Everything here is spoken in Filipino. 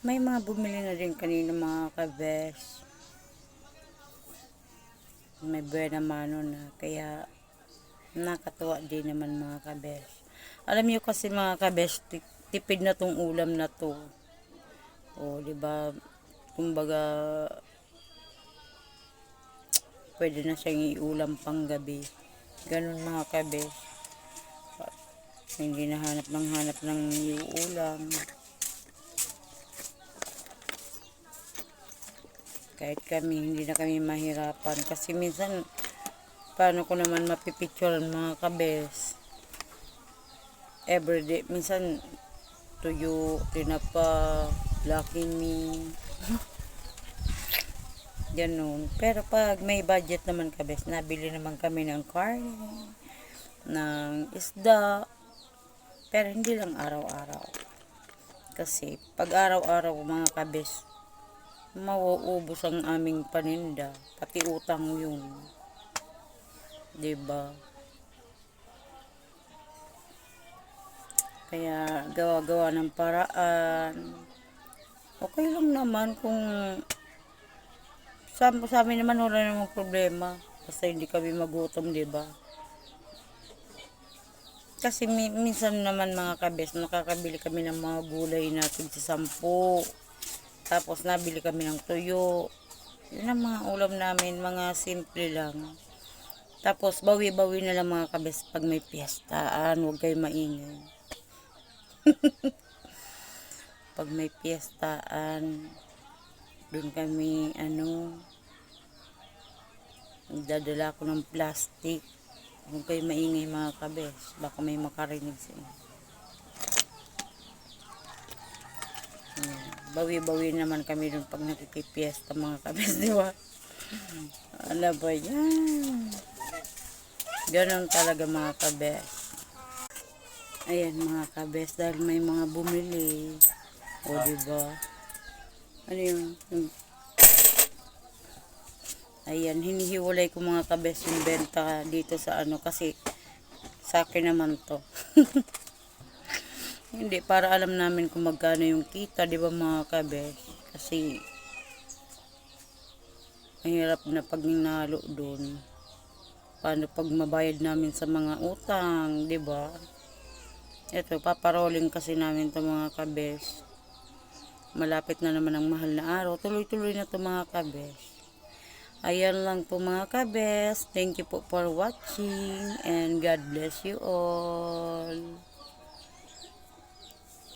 May mga bumili na rin kanina mga kabes. May buena mano na. Kaya nakatuwa din naman mga kabes. Alam niyo kasi mga kabes, tipid na tong ulam na to. O, di ba? Kumbaga, pwede na siyang iulam pang gabi. Ganun mga kabes. Hindi na hanap ng iuulam. Kahit kami, hindi na kami mahirapan. Kasi minsan, paano ko naman mapipicturean mga kabes? Everyday, minsan, tuyo, tinapa, Lucky Me. Ganun. Pero pag may budget naman kabes, nabili naman kami ng karne, ng isda. Pero hindi lang araw-araw. Kasi pag araw-araw mga kabes, mauubos ang aming paninda. Pati utang yun. Diba? Kaya gawa-gawa ng paraan. Okay lang naman kung sa amin naman wala namang problema. Basta hindi kami magutom, diba? Kasi minsan naman mga kabes, nakakabili kami ng mga gulay natin sa 10. Tapos nabili kami ng tuyo. Yun ang mga ulam namin, mga simple lang. Tapos bawi-bawi na lang mga kabes pag may piyestaan, huwag kayo maingay. Pag may piyestaan, doon kami dadala ko ng plastic. Huwag kayo maingay mga kabes, baka may makarinig sa inyo. Bawi-bawi naman kami dun pag nakikipiesta mga kabes, di ba? Ano ba yan? Ganon talaga mga kabes. Ayan mga kabes, dahil may mga bumili. O di ba? Ano yung ayan, hinihiwalay ko mga kabes yung benta dito sa kasi sa akin naman to. Hindi, para alam namin kung magkano yung kita, di ba mga kabes? Kasi mahirap na pag ninalo doon. Paano pag mabayad namin sa mga utang, di ba? Ito, paparolling kasi namin to mga kabes. Malapit na naman ang mahal na araw. Tuloy-tuloy na to mga kabes. Ayan lang po mga kabes. Thank you po for watching and God bless you all.